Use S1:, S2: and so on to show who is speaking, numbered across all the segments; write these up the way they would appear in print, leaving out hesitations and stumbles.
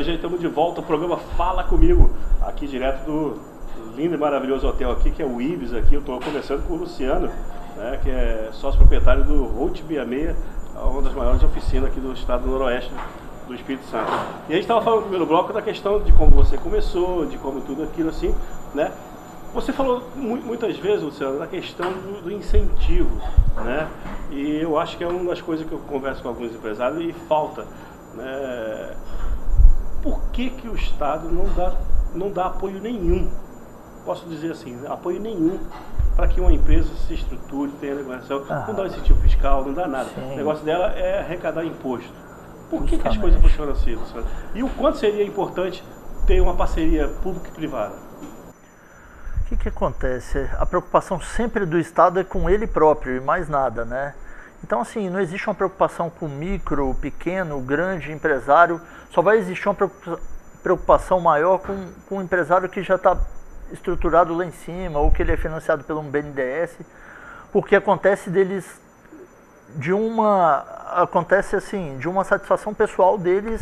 S1: hoje estamos de volta ao programa Fala Comigo, aqui direto do lindo e maravilhoso hotel aqui, que é o Ibis aqui. Eu estou conversando com o Luciano, né, que é sócio proprietário do Route 66, uma das maiores oficinas aqui do estado do Noroeste do Espírito Santo. E a gente estava falando no primeiro bloco da questão de como você começou, de como tudo aquilo assim, né? Você falou muitas vezes, Luciano, da questão do incentivo, né? E eu acho que é uma das coisas que eu converso com alguns empresários e falta, né? Por que o Estado não dá apoio nenhum? Posso dizer assim, apoio nenhum para que uma empresa se estruture, tenha negociação, não dá incentivo fiscal, não dá nada. Sim. O negócio dela é arrecadar imposto. Por que as coisas funcionam assim, Luciano? E o quanto seria importante ter uma parceria pública-privada?
S2: O que acontece? A preocupação sempre do Estado é com ele próprio e mais nada, né? Então, assim, não existe uma preocupação com micro, pequeno, grande empresário. Só vai existir uma preocupação maior com o empresário que já está estruturado lá em cima ou que ele é financiado pelo BNDES, porque acontece deles de uma satisfação pessoal deles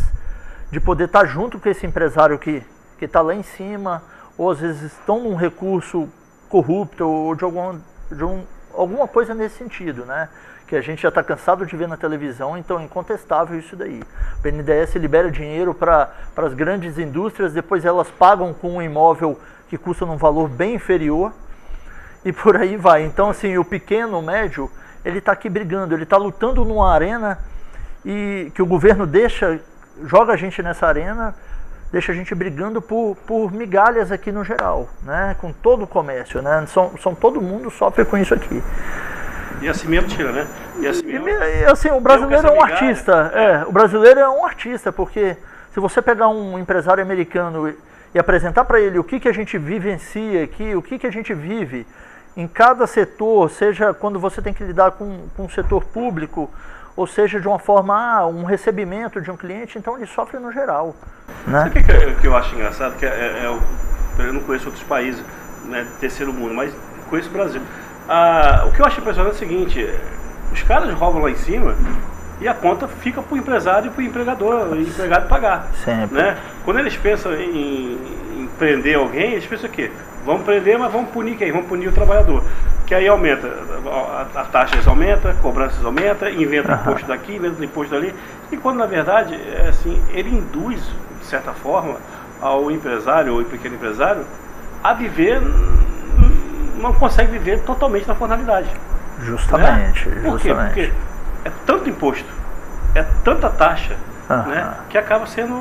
S2: de poder estar junto com esse empresário que está lá em cima, ou às vezes estão num recurso corrupto ou de alguma coisa nesse sentido, né? Que a gente já está cansado de ver na televisão, então é incontestável isso daí. O BNDES libera dinheiro para as grandes indústrias, depois elas pagam com um imóvel que custa num valor bem inferior e por aí vai. Então, assim, o pequeno, o médio, ele está aqui brigando, ele está lutando numa arena e que o governo joga a gente nessa arena, deixa a gente brigando por migalhas aqui no geral, né? Com todo o comércio, né? Todo mundo sofre com isso aqui.
S1: E assim mesmo tira, né?
S2: E assim, o brasileiro é um artista. O brasileiro é um artista, porque se você pegar um empresário americano e apresentar para ele o que a gente vivencia aqui, o que a gente vive em cada setor, seja quando você tem que lidar com o setor público, ou seja, de uma forma, um recebimento de um cliente, então ele sofre no geral. Né?
S1: Sabe o que eu acho engraçado? Que eu não conheço outros países, né, terceiro mundo, mas conheço o Brasil. O que eu acho impressionante é o seguinte: os caras roubam lá em cima e a conta fica para o empresário e para o empregador, o empregado pagar.
S2: Sempre.
S1: Né? Quando eles pensam em prender alguém, eles pensam o quê? Vamos prender, mas vamos punir quem? Vamos punir o trabalhador. Que aí aumenta, a taxas aumenta, cobranças aumenta, inventa imposto daqui, inventa imposto dali. E quando na verdade, assim, ele induz, de certa forma, ao empresário ou pequeno empresário a viver, não consegue viver totalmente na formalidade.
S2: Justamente.
S1: Né? Por quê? Porque é tanto imposto, é tanta taxa, né, que acaba sendo,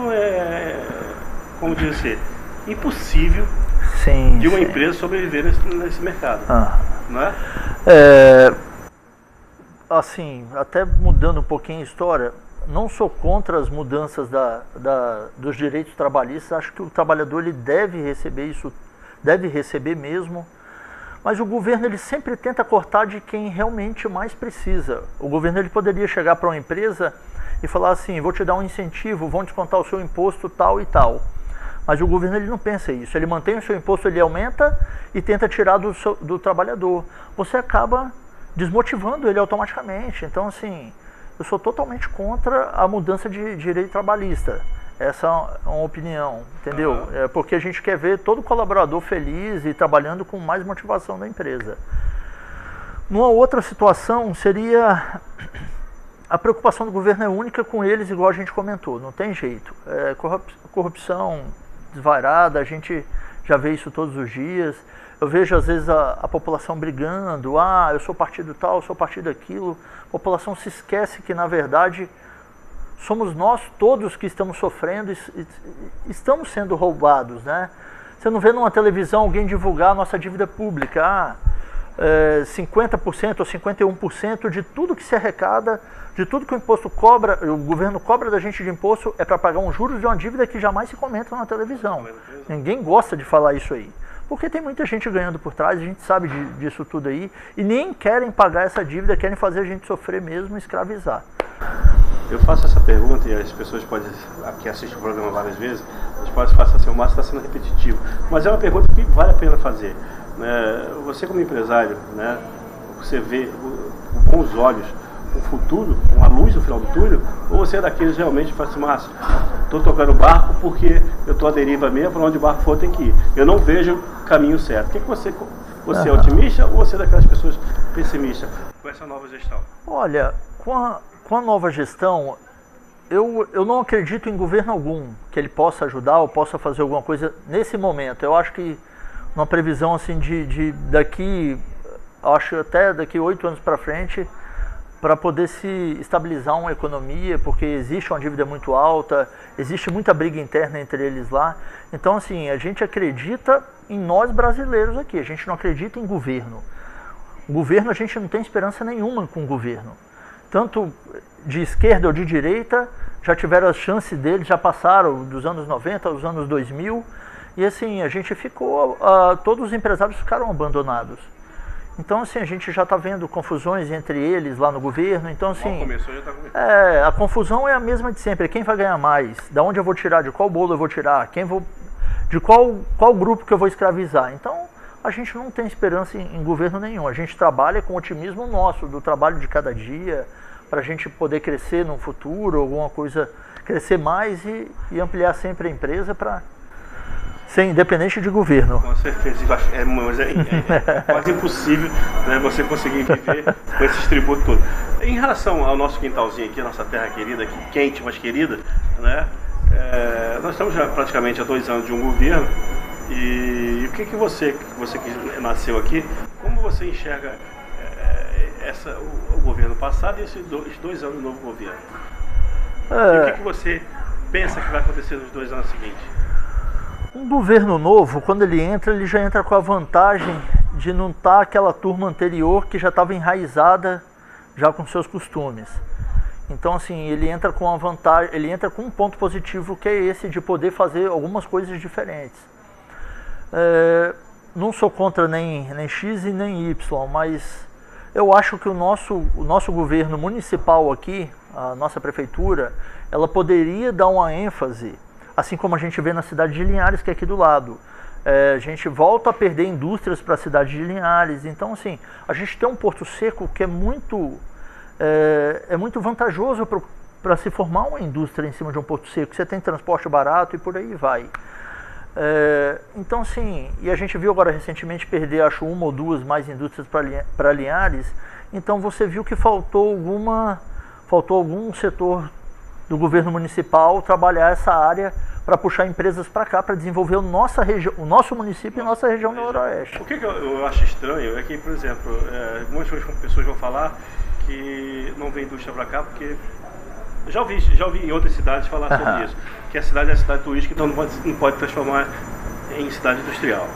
S1: como dizer, impossível de uma empresa sobreviver nesse mercado. Não é?
S2: Assim, até mudando um pouquinho a história, não sou contra as mudanças dos direitos trabalhistas. Acho que o trabalhador ele deve receber isso, deve receber mesmo. Mas o governo ele sempre tenta cortar de quem realmente mais precisa. O governo ele poderia chegar para uma empresa e falar assim: vou te dar um incentivo, vão descontar o seu imposto tal e tal. Mas o governo ele não pensa isso. Ele mantém o seu imposto, ele aumenta e tenta tirar do trabalhador. Você acaba desmotivando ele automaticamente. Então, assim, eu sou totalmente contra a mudança de direito trabalhista. Essa é uma opinião, entendeu? Porque a gente quer ver todo colaborador feliz e trabalhando com mais motivação da empresa. Numa outra situação seria a preocupação do governo é única com eles, igual a gente comentou, não tem jeito. Corrupção desvairada, a gente já vê isso todos os dias. Eu vejo às vezes a população brigando, eu sou partido tal, eu sou partido aquilo. A população se esquece que na verdade somos nós todos que estamos sofrendo e estamos sendo roubados, né? Você não vê numa televisão alguém divulgar a nossa dívida pública, 50% ou 51% de tudo que se arrecada, de tudo que o governo cobra da gente de imposto é para pagar um juros de uma dívida que jamais se comenta na televisão. Ninguém gosta de falar isso aí, porque tem muita gente ganhando por trás, a gente sabe disso tudo aí, e nem querem pagar essa dívida, querem fazer a gente sofrer mesmo, escravizar.
S1: Eu faço essa pergunta e as pessoas que assistem o programa várias vezes, elas podem falar assim: o Márcio está sendo repetitivo. Mas é uma pergunta que vale a pena fazer. Você como empresário, né, você vê com bons olhos o futuro, uma luz no final do túnel, ou você é daqueles realmente que fala assim: Márcio, estou tocando o barco porque eu estou à deriva mesmo, para onde o barco for tem que ir. Eu não vejo o caminho certo. O que você é otimista ou você é daquelas pessoas pessimistas com essa nova gestão?
S2: Olha, com a nova gestão, eu não acredito em governo algum que ele possa ajudar ou possa fazer alguma coisa nesse momento. Eu acho que uma previsão assim até daqui 8 anos para frente, para poder se estabilizar uma economia, porque existe uma dívida muito alta, existe muita briga interna entre eles lá. Então, assim, a gente acredita em nós brasileiros aqui, a gente não acredita em governo. O governo, a gente não tem esperança nenhuma com o governo. Tanto de esquerda ou de direita, já tiveram a chance deles, já passaram dos anos 90 aos anos 2000, e assim, a gente ficou, todos os empresários ficaram abandonados. Então, assim, a gente já está vendo confusões entre eles lá no governo. Então, assim, a confusão é a mesma de sempre. Quem vai ganhar mais? Da onde eu vou tirar? De qual bolo eu vou tirar? De qual grupo que eu vou escravizar? Então, a gente não tem esperança em governo nenhum. A gente trabalha com otimismo nosso, do trabalho de cada dia, para a gente poder crescer no futuro, alguma coisa, crescer mais e ampliar sempre a empresa para ser independente de governo.
S1: Com certeza, mas é quase impossível, né, você conseguir viver com esses tributos todos. Em relação ao nosso quintalzinho aqui, nossa terra querida, aqui, quente, mas querida, né, nós estamos já praticamente há 2 anos de um governo, e o que você que nasceu aqui, como você enxerga o governo passado e esses 2 anos do novo governo? E o que você pensa que vai acontecer nos 2 anos seguintes?
S2: Um governo novo, quando ele já entra com a vantagem de não estar aquela turma anterior que já estava enraizada já com seus costumes. Então, assim, ele entra com uma vantagem, ele entra com um ponto positivo, que é esse de poder fazer algumas coisas diferentes. Não sou contra nem X e nem Y, mas eu acho que o nosso governo municipal aqui, a nossa prefeitura, ela poderia dar uma ênfase, assim como a gente vê na cidade de Linhares, que é aqui do lado. A gente volta a perder indústrias para a cidade de Linhares. Então, assim, a gente tem um Porto Seco que é muito vantajoso para se formar uma indústria em cima de um Porto Seco. Você tem transporte barato e por aí vai. Então, assim, e a gente viu agora recentemente perder, acho, 1 ou 2 mais indústrias para Linhares. Então, você viu que faltou algum setor do governo municipal trabalhar essa área para puxar empresas para cá, para desenvolver o nosso município e nossa região do Noroeste.
S1: O que eu acho estranho é que, por exemplo, muitas pessoas vão falar que não vem indústria para cá porque... Já ouvi em outras cidades falar sobre isso, que a cidade é cidade turística, então não pode transformar em cidade industrial.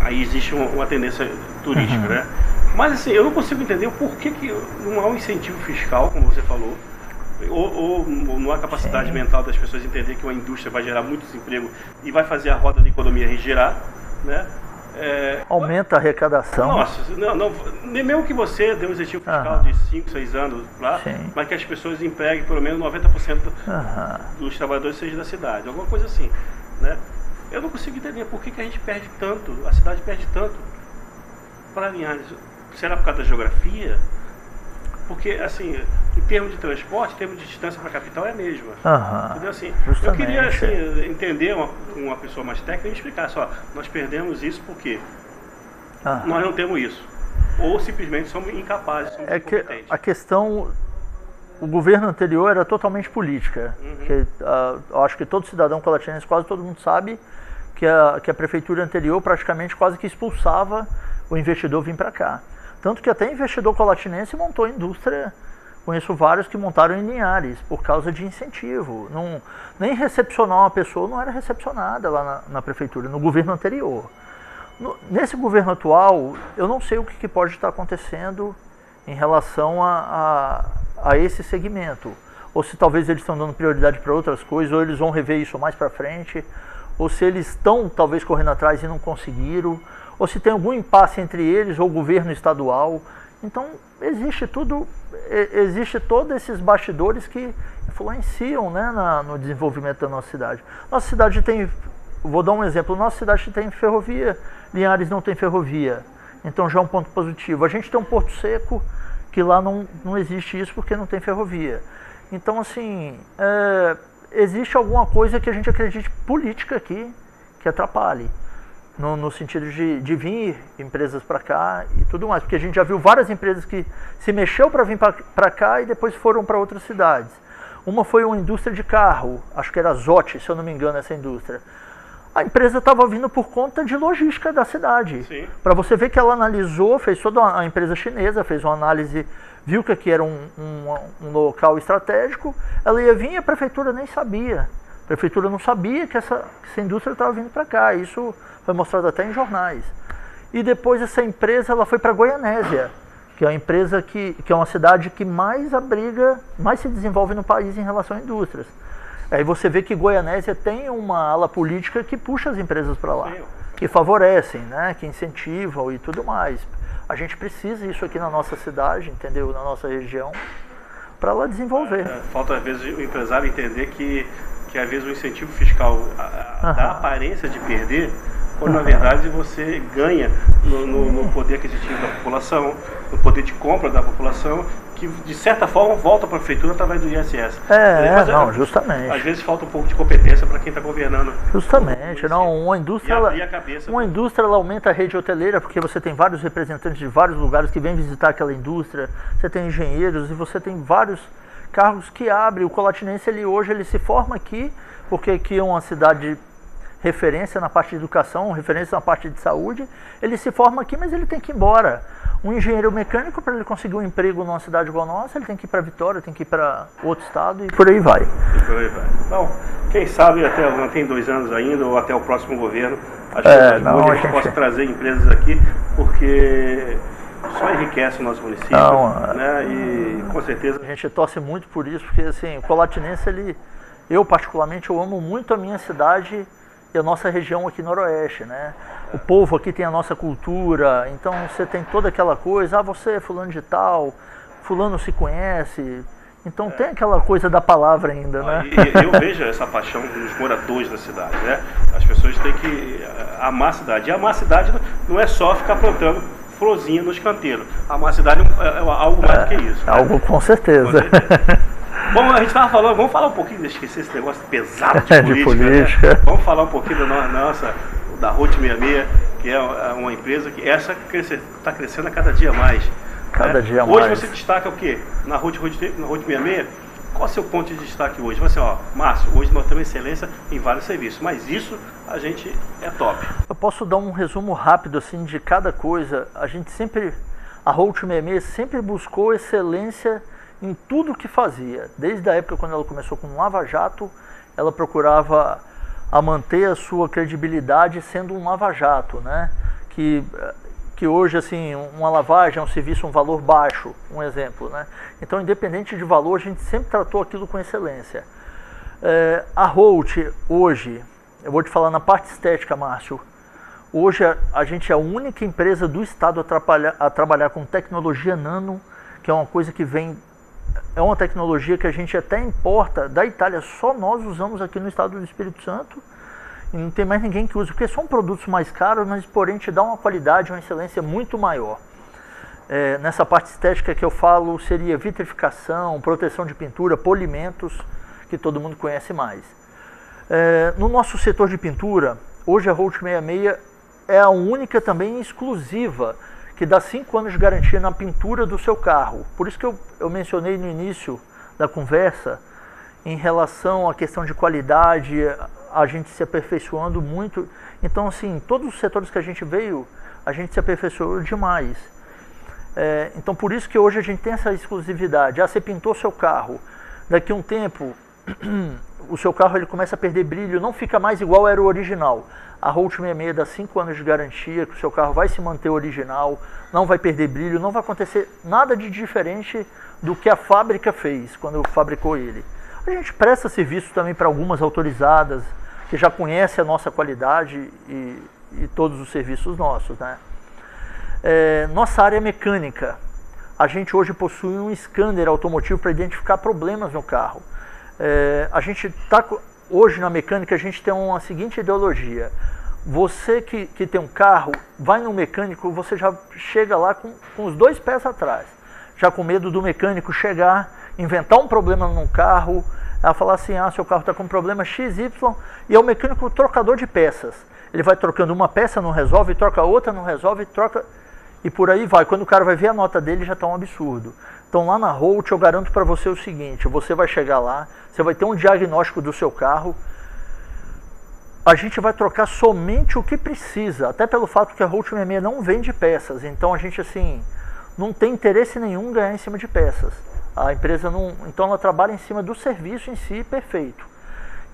S1: Aí existe uma tendência turística, né? Mas assim, eu não consigo entender o porquê que não há um incentivo fiscal, como você falou, ou não há capacidade mental das pessoas entender que uma indústria vai gerar muitos empregos e vai fazer a roda da economia girar, né?
S2: Aumenta a arrecadação.
S1: Nossa, mesmo que você dê um incentivo fiscal de 5, 6 anos lá, mas que as pessoas empreguem pelo menos 90% dos trabalhadores seja da cidade, alguma coisa assim, né? Eu não consigo entender por que a gente perde tanto, a cidade perde tanto para Linhares. Será por causa da geografia? Porque, assim, em termos de transporte, em termos de distância para a capital é a mesma. Entendeu? Assim, eu queria assim, entender uma pessoa mais técnica e explicar só, nós perdemos isso porque nós não temos isso. Ou simplesmente somos incapazes, somos incompetentes.
S2: A questão, o governo anterior era totalmente política. Eu acho que todo cidadão colatinense, quase todo mundo sabe que a prefeitura anterior praticamente quase que expulsava o investidor vir para cá. Tanto que até investidor colatinense montou indústria, conheço vários que montaram em Linhares, por causa de incentivo. Nem recepcionar uma pessoa não era recepcionada lá na prefeitura, no governo anterior. Nesse governo atual, eu não sei o que pode estar acontecendo em relação a esse segmento. Ou se talvez eles estão dando prioridade para outras coisas, ou eles vão rever isso mais para frente, ou se eles estão talvez correndo atrás e não conseguiram, ou se tem algum impasse entre eles ou o governo estadual. Então, existe todos esses bastidores que influenciam, né, no desenvolvimento da nossa cidade. Nossa cidade tem, vou dar um exemplo, nossa cidade tem ferrovia, Linhares não tem ferrovia, então já é um ponto positivo. A gente tem um Porto Seco, que lá não existe isso porque não tem ferrovia. Então, assim, existe alguma coisa que a gente acredite política aqui que atrapalhe. No sentido de vir empresas para cá e tudo mais. Porque a gente já viu várias empresas que se mexeu para vir para cá e depois foram para outras cidades. Uma foi uma indústria de carro, acho que era a Zotti, se eu não me engano, essa indústria. A empresa estava vindo por conta de logística da cidade. Para você ver que ela analisou, fez toda a empresa chinesa, fez uma análise, viu que aqui era um local estratégico, ela ia vir e a prefeitura nem sabia. A prefeitura não sabia que essa indústria estava vindo para cá. Isso foi mostrado até em jornais. E depois essa empresa ela foi para Goianésia, que é uma empresa que é uma cidade que mais abriga, mais se desenvolve no país em relação a indústrias. Aí você vê que Goianésia tem uma ala política que puxa as empresas para lá, que favorecem, né, que incentivam e tudo mais. A gente precisa isso aqui na nossa cidade, entendeu? Na nossa região, para ela desenvolver.
S1: Falta às vezes o empresário entender que às vezes o incentivo fiscal dá a aparência de perder, quando na verdade você ganha no poder aquisitivo da população, no poder de compra da população, que de certa forma volta para a prefeitura através do ISS.
S2: Justamente.
S1: Às vezes falta um pouco de competência para quem está governando.
S2: Justamente, uma indústria,
S1: ela
S2: aumenta a rede hoteleira, porque você tem vários representantes de vários lugares que vêm visitar aquela indústria, você tem engenheiros e você tem vários cargos que abrem. O colatinense hoje ele se forma aqui, porque aqui é uma cidade referência na parte de educação, referência na parte de saúde, ele se forma aqui, mas ele tem que ir embora. Um engenheiro mecânico, para ele conseguir um emprego numa cidade igual a nossa, ele tem que ir para Vitória, tem que ir para outro estado e por aí vai.
S1: Então, quem sabe até não tem 2 anos ainda, ou até o próximo governo, acho que a gente possa trazer empresas aqui, porque só enriquece o nosso município, né? E com certeza
S2: a gente torce muito por isso, porque assim, o colatinense, eu particularmente, eu amo muito a minha cidade e a nossa região aqui noroeste, né? O povo aqui tem a nossa cultura, então você tem toda aquela coisa, você é fulano de tal, fulano se conhece, então tem aquela coisa da palavra ainda, né?
S1: E eu vejo essa paixão dos moradores da cidade, né? As pessoas têm que amar a cidade, e amar a cidade não é só ficar plantando florzinha nos canteiros, amar a cidade é algo mais do que isso.
S2: Algo com certeza.
S1: Bom, a gente estava falando, vamos falar um pouquinho, esquecer esse negócio pesado de política. Né? Vamos falar um pouquinho da Route 66, que é uma empresa que está crescendo a cada dia mais.
S2: Dia
S1: hoje
S2: mais.
S1: Você destaca o quê? Na Route 66, qual é o seu ponto de destaque hoje? Você, Márcio, hoje nós temos excelência em vários serviços, mas isso a gente é top.
S2: Eu posso dar um resumo rápido assim de cada coisa. A Route 66 sempre buscou excelência em tudo que fazia. Desde a época quando ela começou com o Lava Jato, ela procurava manter a sua credibilidade sendo um Lava Jato, né? Que hoje, assim, uma lavagem é um serviço, um valor baixo, um exemplo, né? Então, independente de valor, a gente sempre tratou aquilo com excelência. A Route, hoje, eu vou te falar na parte estética, Márcio, hoje a gente é a única empresa do estado a trabalhar com tecnologia nano, que é uma coisa que é uma tecnologia que a gente até importa da Itália, só nós usamos aqui no estado do Espírito Santo, e não tem mais ninguém que use, porque são produtos mais caros, mas porém te dá uma qualidade, uma excelência muito maior. Nessa parte estética que eu falo, seria vitrificação, proteção de pintura, polimentos, que todo mundo conhece mais. No nosso setor de pintura, hoje a Route 66 é a única também exclusiva, que dá 5 anos de garantia na pintura do seu carro. Por isso que eu mencionei no início da conversa, em relação à questão de qualidade, a gente se aperfeiçoando muito. Então, assim, todos os setores que a gente veio, a gente se aperfeiçoou demais. Então, por isso que hoje a gente tem essa exclusividade. Você pintou seu carro, daqui a um tempo, o seu carro ele começa a perder brilho, não fica mais igual era o original. A Route 66 dá 5 anos de garantia, que o seu carro vai se manter original, não vai perder brilho, não vai acontecer nada de diferente do que a fábrica fez quando fabricou ele. A gente presta serviço também para algumas autorizadas, que já conhecem a nossa qualidade e todos os serviços nossos, né? Nossa área mecânica, a gente hoje possui um scanner automotivo para identificar problemas no carro. A gente está... Hoje na mecânica a gente tem uma seguinte ideologia: você que tem um carro, vai no mecânico, você já chega lá com os 2 pés atrás, já com medo do mecânico chegar inventar um problema num carro, ela falar assim, seu carro está com problema XY, e é o mecânico trocador de peças. Ele vai trocando uma peça, não resolve, troca outra, não resolve, troca, e por aí vai. Quando o cara vai ver a nota dele, já está um absurdo. Então lá na Holt eu garanto para você o seguinte, você vai chegar lá, você vai ter um diagnóstico do seu carro, a gente vai trocar somente o que precisa, até pelo fato que a Holt 66 não vende peças, então a gente assim, não tem interesse nenhum em ganhar em cima de peças. A empresa não, então ela trabalha em cima do serviço em si, perfeito.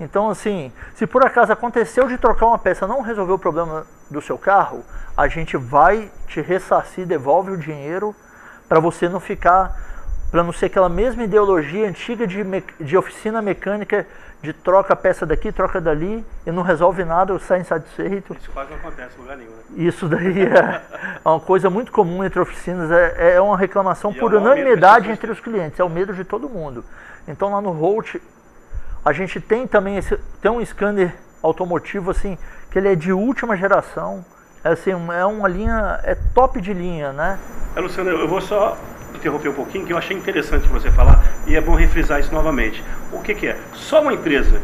S2: Então assim, se por acaso aconteceu de trocar uma peça e não resolveu o problema do seu carro, a gente vai te ressarcir, devolve o dinheiro para você não ficar, para não ser aquela mesma ideologia antiga de oficina mecânica, de troca a peça daqui, troca dali, e não resolve nada, sai insatisfeito.
S1: Isso quase não acontece em lugar nenhum, né?
S2: Isso daí é uma coisa muito comum entre oficinas, é uma reclamação por
S1: é o
S2: unanimidade entre os clientes, é o medo de todo mundo. Então lá no Holt, a gente tem também tem um scanner automotivo assim, que ele é de última geração, assim, é uma linha, é top de linha, né?
S1: Luciano, eu vou só interromper um pouquinho, que eu achei interessante você falar, e é bom refrisar isso novamente. O que é? Só uma empresa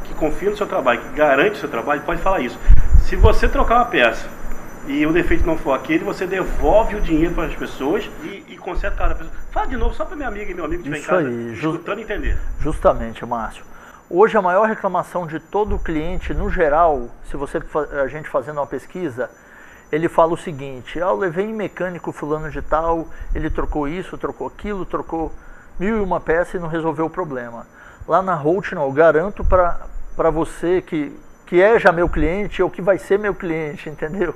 S1: que confia no seu trabalho, que garante o seu trabalho, pode falar isso. Se você trocar uma peça e o defeito não for aquele, você devolve o dinheiro para as pessoas e conserta cada pessoa. Fala de novo, só para minha amiga e meu amigo que estiver em casa, escutando e entender.
S2: Justamente, Márcio. Hoje a maior reclamação de todo cliente, no geral, se a gente fazendo uma pesquisa, ele fala o seguinte, eu levei em mecânico fulano de tal, ele trocou isso, trocou aquilo, trocou 1001 peças e não resolveu o problema. Lá na Holt, não, eu garanto para você que é já meu cliente ou que vai ser meu cliente, entendeu?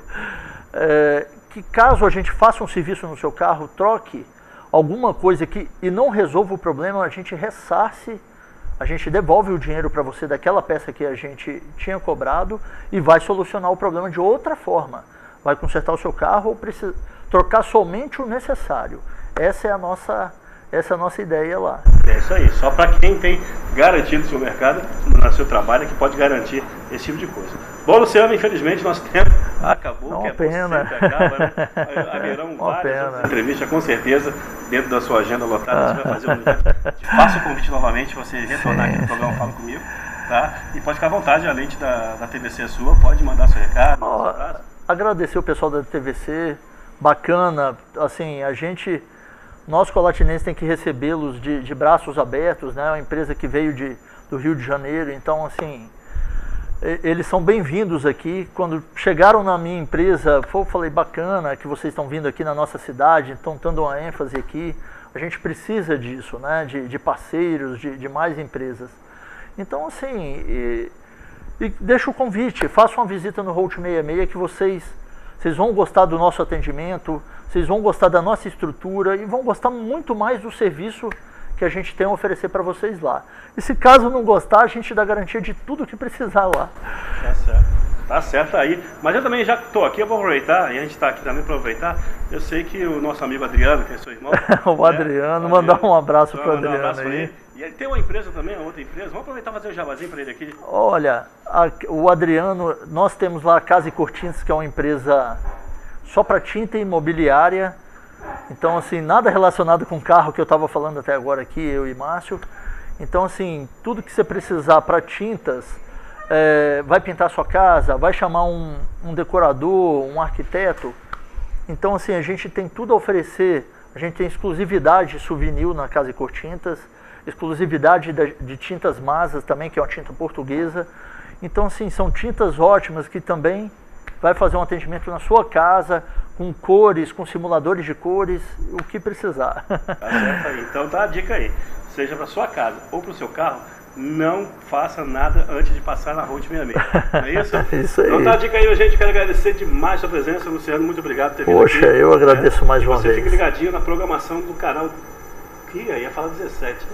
S2: Que caso a gente faça um serviço no seu carro, troque alguma coisa e não resolva o problema, a gente ressarce, a gente devolve o dinheiro para você daquela peça que a gente tinha cobrado e vai solucionar o problema de outra forma. Vai consertar o seu carro ou precisa trocar somente o necessário. Essa é a nossa ideia lá.
S1: É isso aí, só para quem tem garantido o seu mercado, no seu trabalho, que pode garantir esse tipo de coisa. Bom, Luciano, infelizmente nosso tempo acabou.
S2: Uma
S1: que
S2: pena.
S1: Acaba, né? Haverão várias entrevistas, com certeza, dentro da sua agenda lotada. Você vai fazer um te faço o convite novamente, você retornar aqui no programa Fala Comigo, tá? E pode ficar à vontade, a lente da TVC é sua, pode mandar seu recado, seu abraço.
S2: Agradecer o pessoal da TVC, bacana, assim, nós colatinenses tem que recebê-los de braços abertos, né? Uma empresa que veio do Rio de Janeiro, então assim, eles são bem-vindos aqui. Quando chegaram na minha empresa, eu falei, bacana que vocês estão vindo aqui na nossa cidade, estão dando uma ênfase aqui, a gente precisa disso, né? De parceiros, de mais empresas. Então assim, e deixo o convite, façam uma visita no Holt 66 que vocês vão gostar do nosso atendimento, vocês vão gostar da nossa estrutura e vão gostar muito mais do serviço que a gente tem a oferecer para vocês lá. E se caso não gostar, a gente dá garantia de tudo que precisar lá.
S1: Tá certo. Tá certo aí. Mas eu também já estou aqui, eu vou aproveitar, e a gente está aqui também para aproveitar. Eu sei que o nosso amigo Adriano, que é seu irmão.
S2: O Adriano, mandar um abraço para o Adriano aí.
S1: E ele tem uma empresa também, uma outra empresa. Vamos aproveitar e fazer um jabazinho para ele aqui.
S2: Olha, o Adriano, nós temos lá a Casa e Cortinas, que é uma empresa só para tinta imobiliária. Então, assim, nada relacionado com o carro que eu estava falando até agora aqui, eu e Márcio. Então, assim, tudo que você precisar para tintas, vai pintar sua casa, vai chamar um decorador, um arquiteto. Então, assim, a gente tem tudo a oferecer. A gente tem exclusividade souvenir na Casa e Cortintas, exclusividade de tintas Masas também, que é uma tinta portuguesa. Então, assim, são tintas ótimas que também vai fazer um atendimento na sua casa, com cores, com simuladores de cores, o que precisar.
S1: Tá certo aí. Então tá a dica aí. Seja para sua casa ou para o seu carro, não faça nada antes de passar na Holt 66. Não é isso?
S2: Isso aí.
S1: Então tá a dica aí, gente. Quero agradecer demais a sua presença, Luciano. Muito obrigado por ter vindo aqui.
S2: Poxa, eu agradeço mais uma vez.
S1: Você fica ligadinho na programação do canal. Ia falar 17,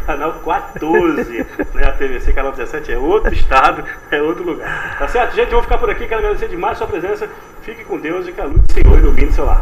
S1: canal 14, a TVC, canal 17 é outro estado, é outro lugar. Tá certo, gente? Eu vou ficar por aqui, quero agradecer demais a sua presença. Fique com Deus e que a luz do Senhor ilumine seu lar.